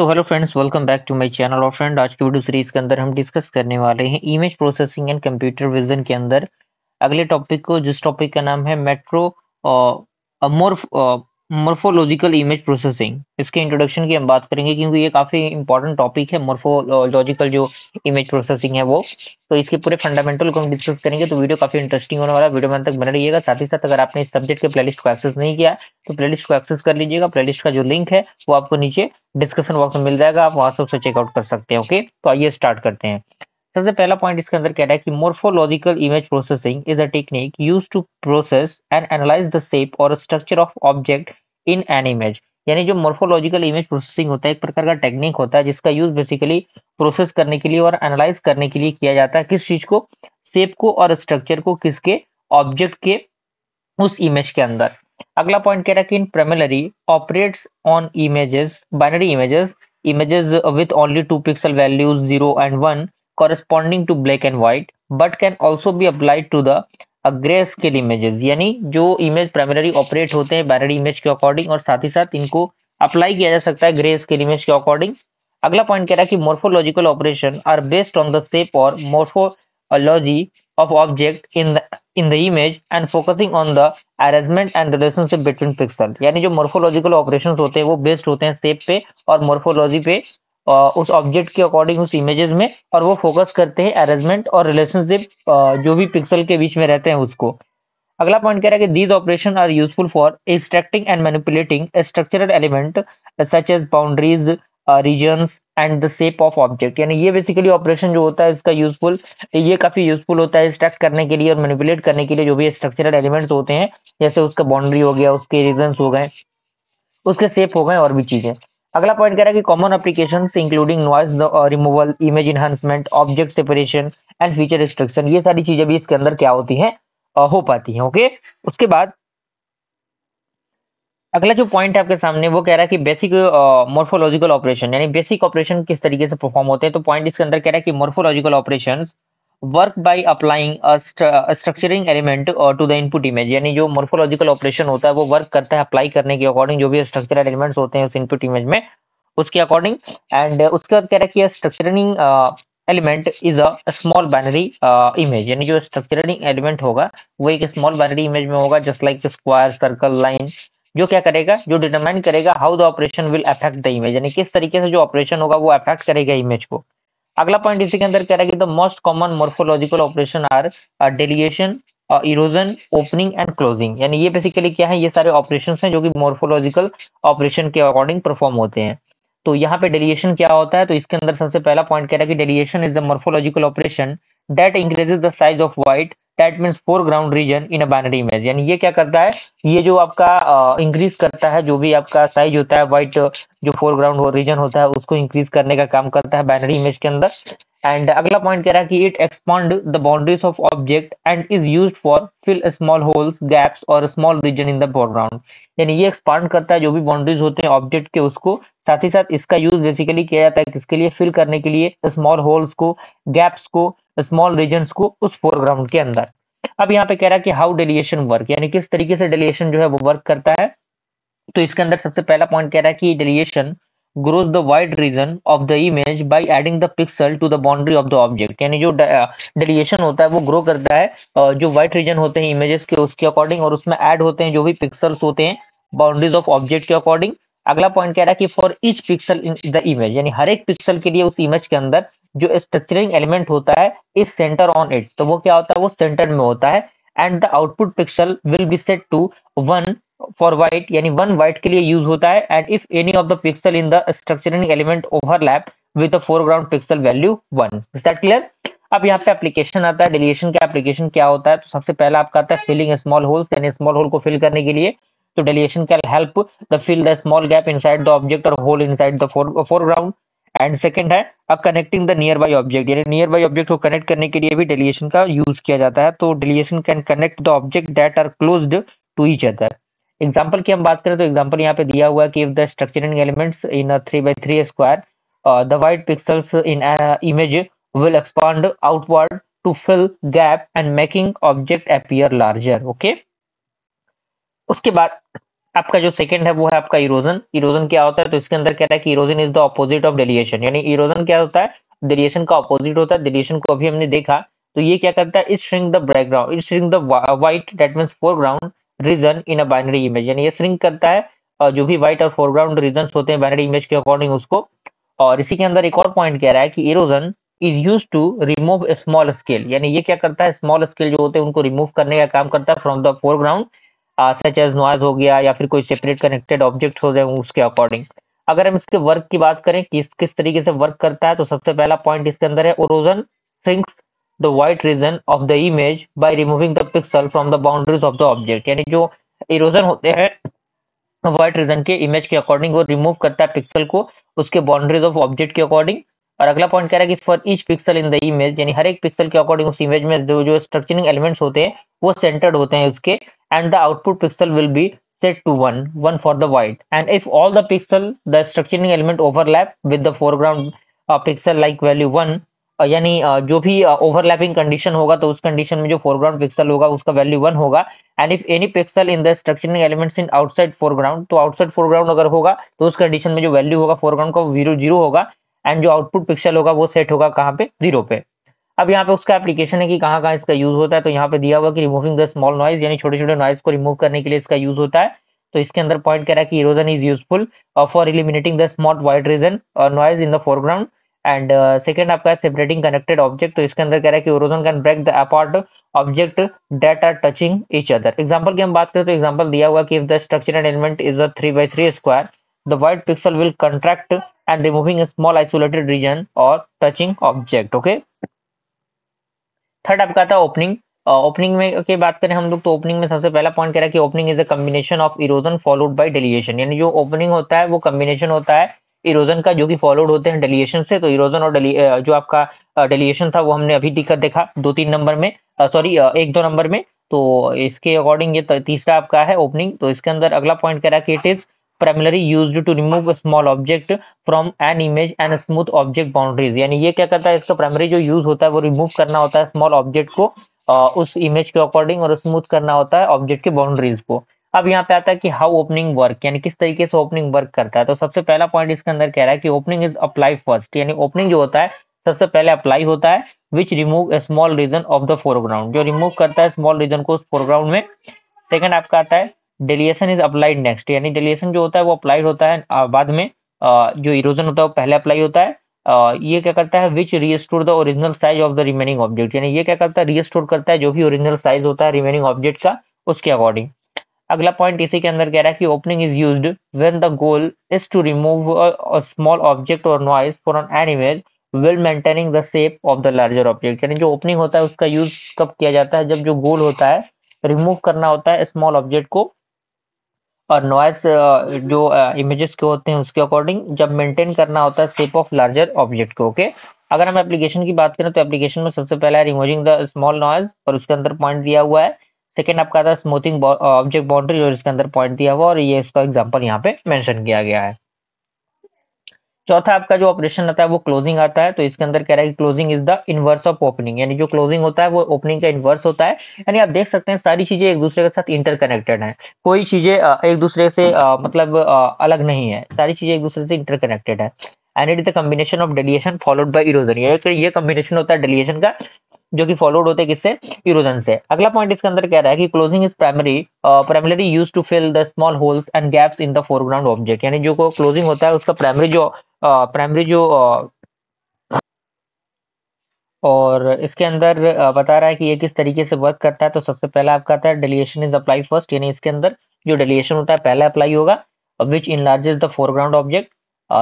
तो hello friends, welcome back to my channel. और friend, आज की वीडियो सीरीज के अंदर हम डिस्कस करने वाले हैं image processing and computer vision के अंदर अगले टॉपिक को, जिस टॉपिक का नाम है मेट्रो मोर्फोलॉजिकल इमेज प्रोसेसिंग। इसके इंट्रोडक्शन की हम बात करेंगे क्योंकि ये काफी इंपॉर्टेंट टॉपिक है। मोर्फोलॉजिकल जो इमेज प्रोसेसिंग है वो, तो इसके पूरे फंडामेंटल को हम डिस्कस करेंगे। तो वीडियो काफी इंटरेस्टिंग होने वाला है, वीडियो में अंत तक बने रहिएगा। साथ ही साथ अगर आपने इस सब्जेक्ट के प्लेलिस्ट को एक्सेस नहीं किया तो प्लेलिस्ट को एक्सेस कर लीजिएगा। प्लेलिस्ट का जो लिंक है वो आपको नीचे डिस्कशन बॉक्स में मिल जाएगा, आप वहां से उसे चेकआउट कर सकते हैं। ओके, तो आइए स्टार्ट करते हैं। सबसे पहला पॉइंट इसके अंदर कह रहा है कि morphological image processing is a technique use to process and analyse the shape और structure of object in an image. यानी जो मोर्फोलॉजिकल इमेज प्रोसेसिंग होता है, एक प्रकार का टेक्निक होता है जिसका यूज बेसिकली प्रोसेस करने के लिए और एनालाइज करने के लिए किया जाता है। किस चीज को? शेप को और स्ट्रक्चर को, किसके? ऑब्जेक्ट के, उस इमेज के अंदर। अगला पॉइंट कह रहा है कि in primary operates on images, binary images, images with only two pixel values 0 and 1 corresponding to black and white, but can also be applied to the grayscale images। यानी जो इमेज प्राइमरी ऑपरेट होते हैं binary image के according, और साथ ही साथ इनको apply किया जा सकता है ग्रे स्केल इमेज के अकॉर्डिंग। अगला पॉइंट कह रहा है कि morphological operation are based on the shape और morphology of object in the image and focusing on the arrangement and relationship between pixel. यानी जो मोर्फोलॉजिकल ऑपरेशंस होते हैं वो बेस्ड होते हैं शेप पे और मोर्फोलॉजी पे, उस ऑब्जेक्ट के अकॉर्डिंग उस इमेजेस में, और वो फोकस करते हैं अरेंजमेंट और रिलेशनशिप जो भी पिक्सल के बीच में रहते हैं उसको। अगला पॉइंट कह रहा है कि these operation are useful for extracting and manipulating structural element such as boundaries, regions and the shape of object. यानी ये बेसिकली ऑपरेशन जो होता है इसका यूजफुल, ये काफी यूजफुल होता है एक्सट्रैक्ट करने के लिए और मैनिपुलेट करने के लिए जो भी स्ट्रक्चरल एलिमेंट्स होते हैं, जैसे उसका बाउंड्री हो गया, उसके रीजन्स हो गए, उसके शेप हो गए और भी चीजें। अगला पॉइंट कह रहा है कि common application including noise removal, image enhancement, object separation and feature extraction, ये सारी चीजें भी इसके अंदर क्या होती हैं, हो पाती हैं। ओके, उसके बाद अगला जो पॉइंट है आपके सामने वो कह रहा है कि बेसिक मोर्फोलॉजिकल ऑपरेशन, यानी बेसिक ऑपरेशन किस तरीके से परफॉर्म होते हैं। तो पॉइंट इसके अंदर कह रहा है कि morphological operations work by applying structuring element to the input image. यानी जो मोर्फोलॉजिकल ऑपरेशन होता है वो वर्क करता है अप्लाई करने के अकॉर्डिंग जो भी स्ट्रक्चरल एलिमेंट्स होते हैं उस इनपुट इमेज में, उसके अकॉर्डिंग। एंड उसके बाद कह रहा है कि structuring element is a small binary image. यानी जो स्ट्रक्चरिंग एलिमेंट होगा वो एक स्मॉल बाइनरी इमेज में होगा, just like square, circle, line. जो क्या करेगा, जो डिटरमाइन करेगा how the operation will affect the image, यानी किस तरीके से जो ऑपरेशन होगा वो अफेक्ट करेगा इमेज को। अगला पॉइंट इसी के अंदर कह रहा है कि the most common morphological operation are dilation, erosion, opening and closing. यानी ये बेसिकली क्या है, ये सारे ऑपरेशन हैं जो कि मोर्फोलॉजिकल ऑपरेशन के अकॉर्डिंग परफॉर्म होते हैं। तो यहाँ पे डेलिएशन क्या होता है, तो इसके अंदर सबसे पहला पॉइंट कह रहा है कि dilation is the morphological operation that increases the size of white that means foreground region in a binary image. यानी ये क्या करता है, ये जो आपका इंक्रीज करता है जो भी आपका साइज होता है, व्हाइट जो फोरग्राउंड रीजन होता है उसको इंक्रीज करने का काम करता है बाइनरी इमेज के अंदर। एंड अगला पॉइंट कह रहा है कि it expand the boundaries of object and is used for fill small holes, gaps और small region in the foreground. यानी ये एक्सपांड करता है जो भी बाउंड्रीज होते हैं ऑब्जेक्ट के उसको, साथ ही साथ इसका यूज बेसिकली किया जाता है किसके लिए, फिल करने के लिए स्मॉल होल्स को, गैप्स को, स्मॉल रीजन्स को उस फोरग्राउंड के अंदर। अब यहाँ पे कह रहा है कि हाउ डेलिएशन वर्क, यानी किस तरीके से डेलिएशन जो है वो वर्क करता है। तो इसके अंदर सबसे पहला पॉइंट कह रहा है कि डेलिएशन grows the wide region of the image by adding the pixel to the boundary of the object। यानी जो डेलिएशन होता है वो ग्रो करता है जो वाइट रीजन होते हैं इमेजेस के उसके अकॉर्डिंग, और उसमें ऐड होते हैं जो भी पिक्सल्स होते हैं बाउंड्रीज ऑफ ऑब्जेक्ट के अकॉर्डिंग। अगला पॉइंट कह रहा है कि for each pixel in the image, यानी हर एक पिक्सल के लिए उस इमेज के अंदर जो स्ट्रक्चरिंग एलिमेंट होता है इज सेंटर ऑन इट, तो वो क्या होता है, वो सेंटर में होता है। And the output pixel will be set to 1 for white, यानी 1 व्हाइट के लिए यूज होता है। And if any of the pixel in the structuring element overlap with the foreground pixel value 1। Is that clear? अब यहाँ पे application आता है, डेलिएशन का एप्लीकेशन क्या होता है। तो सबसे पहला आपका आता है फिलिंग स्मॉल होल्स, यानी स्मॉल होल को फिल करने के लिए। तो dilation can help the fill the small gap inside the object और hole inside the foreground. And second है connecting the nearby object, यानी नियर बाई ऑब्जेक्ट को कनेक्ट करने के लिए भी डेलिएशन का यूज किया जाता है। तो dilation can connect the object that are closed to each other. Example की हम बात करें तो एग्जाम्पल यहाँ पे दिया हुआ है कि if the structuring elements in 3x3 square, the white pixels in image will expand outward to fill gap and making object appear larger. Okay, उसके बाद आपका जो सेकंड है वो है आपका इरोजन। इरोजन क्या होता है, तो इसके अंदर कह रहा है कि erosion is the opposite of dilation. यानी इरोजन क्या होता है, डेलिएशन का ऑपोजिट होता है। डेलिएशन को अभी हमने देखा, तो ये क्या करता है, it shrink the background, it shrink the white that means foreground region in a binary image. यानी ये श्रिंक करता है जो भी व्हाइट और फोरग्राउंड रीजन होते हैं बाइनरी इमेज के अकॉर्डिंग उसको। और इसी के अंदर एक और पॉइंट कह रहा है कि erosion is use to remove small scale. यानी ये क्या करता है, स्मॉल स्केल जो होते हैं उनको रिमूव करने का काम करता है from the foreground, such as noise हो गया या फिर कोई सेपरेट कनेक्टेड ऑब्जेक्ट हो जाए उसके अकॉर्डिंग। अगर हम इसके वर्क की बात करें कि किस तरीके से वर्क करता है, तो सबसे पहला पॉइंट इसके अंदर है erosion shrinks the white region of the image by removing the pixel from the boundaries of the object. यानी जो इरोजन होते हैं व्हाइट रीजन के इमेज के अकॉर्डिंग वो रिमूव करता है पिक्सल को उसके बाउंड्रीज ऑफ ऑब्जेक्ट के अकॉर्डिंग। और अगला पॉइंट कह रहा है कि for each pixel in the image, यानी हर एक पिक्सल के अकॉर्डिंग उस इमेज में जो जो स्ट्रक्चरिंग एलिमेंट्स होते हैं वो सेंटर्ड होते हैं उसके। And the output pixel will B set to 1 for the white, and if all the structuring element overlap with the foreground pixel like value 1, यानी जो भी ओवरलैपिंग कंडीशन होगा तो उस कंडीशन में जो फोरग्राउंड पिक्सल होगा उसका वैल्यू 1 होगा। And if any pixel in the structuring elements in outside foreground, तो आउटसाइड फोरग्राउंड अगर होगा तो उस कंडीशन में जो वैल्यू होगा फोरग्राउंड का वो 0 होगा। एंड जो आउटपुट पिक्सल होगा वो सेट होगा कहाँ पे, 0 पे। अब यहाँ पे उसका एप्लीकेशन है कि कहाँ कहाँ इसका यूज होता है, तो यहाँ पे दिया हुआ कि रिमूविंग द स्मॉल नॉइज, यानी छोटे छोटे नॉइज को रिमूव करने के लिए इसका यूज होता है। तो इसके अंदर पॉइंट कह रहा है कि erosion is useful for eliminating the small white region और noise in the foreground. And second आपका सेपरेटिंग कनेक्टेड ऑब्जेक्ट, तो इसके अंदर कह रहा है कि erosion can break the apart object that are touching each other. Example की हम बात करें तो एग्जांपल दिया हुआ कि if the structural element is a 3 by 3 square, the white pixel will contract and removing a small isolated region or touching object. Okay, third आपका था ओपनिंग। ओपनिंग में की बात करें हम लोग, तो ओपनिंग में सबसे पहला पॉइंट कह रहा है कि opening is a combination of erosion followed by dilation. यानी जो ओपनिंग होता है वो कॉम्बिनेशन होता है इरोजन का जो कि फॉलोड होते हैं डेलिएशन से। तो इरोजन और जो आपका डेलिएशन था वो हमने अभी दिखा देखा 2-3 नंबर में, सॉरी 1-2 नंबर में। तो इसके अकॉर्डिंग ये तीसरा आपका है ओपनिंग। तो इसके अंदर अगला पॉइंट कह रहा है कि it is primary used to remove small object from an image and smooth object boundaries. यानी ये क्या करता है, इसका प्राइमरी जो यूज होता है वो रिमूव करना होता है स्मॉल ऑब्जेक्ट को उस इमेज के अकॉर्डिंग, और स्मूथ करना होता है ऑब्जेक्ट के बाउंड्रीज को। अब यहाँ पे आता है कि हाउ ओपनिंग वर्क, यानी किस तरीके से ओपनिंग वर्क करता है। तो सबसे पहला पॉइंट इसके अंदर कह रहा है कि ओपनिंग इज अप्लाई फर्स्ट। यानी ओपनिंग जो होता है सबसे पहले अप्लाई होता है, which remove a small region of the foreground, जो रिमूव करता है स्मॉल रीजन को फोरग्राउंड में। सेकंड आपका आता है डेलिएशन इज अप्लाइड नेक्स्ट। यानी डेलिएशन जो होता है वो अप्लाइड होता है बाद में। जो इरोजन होता है वो पहले अप्लाई होता है। ये क्या करता है, which restore the original size of the remaining object. यानी ये क्या करता है, रीस्टोर करता है जो भी ओरिजिनल साइज होता है रिमेनिंग ऑब्जेक्ट का उसके अकॉर्डिंग। अगला पॉइंट इसी के अंदर कह रहा है कि opening is used when the goal is to remove a small object और noise from an image while maintaining the shape of the larger object. यानी जो ओपनिंग होता है उसका यूज कब किया जाता है, जब जो गोल होता है रिमूव करना होता है स्मॉल ऑब्जेक्ट को और नॉइस जो इमेजेस के होते हैं उसके अकॉर्डिंग, जब मेंटेन करना होता है शेप ऑफ लार्जर ऑब्जेक्ट को। ओके, अगर हम एप्लीकेशन की बात करें तो एप्लीकेशन में सबसे पहला है रिमूविंग द स्मॉल नॉइज, और उसके अंदर पॉइंट दिया हुआ है। सेकंड आपका था स्मूथिंग ऑब्जेक्ट बाउंड्री, और इसके अंदर पॉइंट दिया हुआ और ये इसका एग्जांपल यहाँ पे मेंशन किया गया है। चौथा आपका जो ऑपरेशन आता है वो क्लोजिंग आता है। तो इसके अंदर कह रहा है कि closing is the inverse of opening. यानी जो क्लोजिंग होता है वो ओपनिंग का इनवर्स होता है। यानी आप देख सकते हैं सारी चीजें एक दूसरे के साथ इंटरकनेक्टेड हैं। कोई चीजें एक दूसरे से मतलब अलग नहीं है, सारी चीजें एक दूसरे से इंटरकनेक्टेड है। And it is the combination of dilation followed by erosion. ये कॉम्बिनेशन होता है डेलिएशन का जो कि फॉलोड होते हैं किससे, इरोजन से। अगला पॉइंट इसके अंदर कह रहा है कि closing is primary use to fill the small holes and gaps in the foreground object. यानी जो क्लोजिंग होता है उसका प्राइमरी जो और इसके अंदर बता रहा है कि ये किस तरीके से वर्क करता है। तो सबसे पहला आपका आता है डेलिएशन इज अप्लाई फर्स्ट। यानी इसके अंदर जो डेलिएशन होता है पहले अप्लाई होगा, विच इनलार्जेस द फोरग्राउंड ऑब्जेक्ट।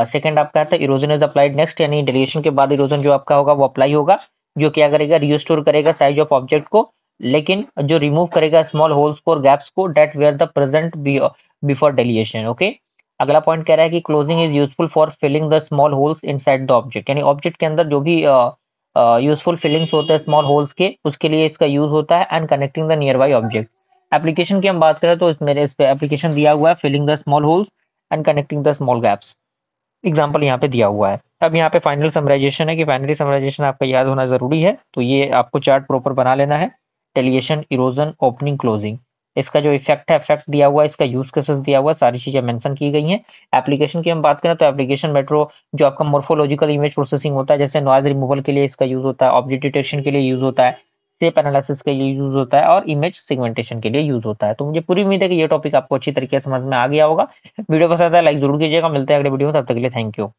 सेकंड आपका आता है इरोजन इज अप्लाइड नेक्स्ट। यानी डेलिएशन के बाद इरोजन जो आपका होगा वो अप्लाई होगा, जो क्या करेगा, रिस्टोर करेगा साइज ऑफ ऑब्जेक्ट को, लेकिन जो रिमूव करेगा स्मॉल होल्स को और गैप्स को that were the present before dilation. Okay, अगला पॉइंट कह रहा है कि closing is useful for filling the small holes inside the object. यानी ऑब्जेक्ट के अंदर जो भी यूजफुल फिलिंग्स होते हैं स्मॉल होल्स के, उसके लिए इसका यूज होता है। And connecting the nearby object. Application की हम बात करें तो मेरे इस पे एप्लीकेशन दिया हुआ है, filling the small holes and connecting the small gaps. Example यहाँ पे दिया हुआ है। अब यहाँ पे फाइनल समराइजेशन है कि फाइनली समराइजेशन आपका याद होना जरूरी है। तो ये आपको चार्ट प्रॉपर बना लेना है, टेलिएशन, इरोजन, ओपनिंग, क्लोजिंग। इसका जो इफेक्ट है, इफेक्ट दिया हुआ है, इसका यूज केसेस दिया हुआ है, सारी चीजें मेंशन की गई हैं। एप्लीकेशन की हम बात करें तो एप्लीकेशन मेट्रो जो आपका मोर्फोलॉजिकल इमेज प्रोसेसिंग होता है, जैसे नॉइज रिमूवल के लिए इसका यूज होता है, ऑब्जेक्ट डिटेक्शन के लिए यूज होता है, शेप एनालिसिस के लिए यूज होता है और इमेज सेगमेंटेशन के लिए यूज होता है। तो मुझे पूरी उम्मीद है कि ये टॉपिक आपको अच्छी तरीके से समझ में आ गया होगा। वीडियो पसंद आया लाइक जरूर कीजिएगा। मिलते हैं अगले वीडियो में, तब तक के लिए थैंक यू।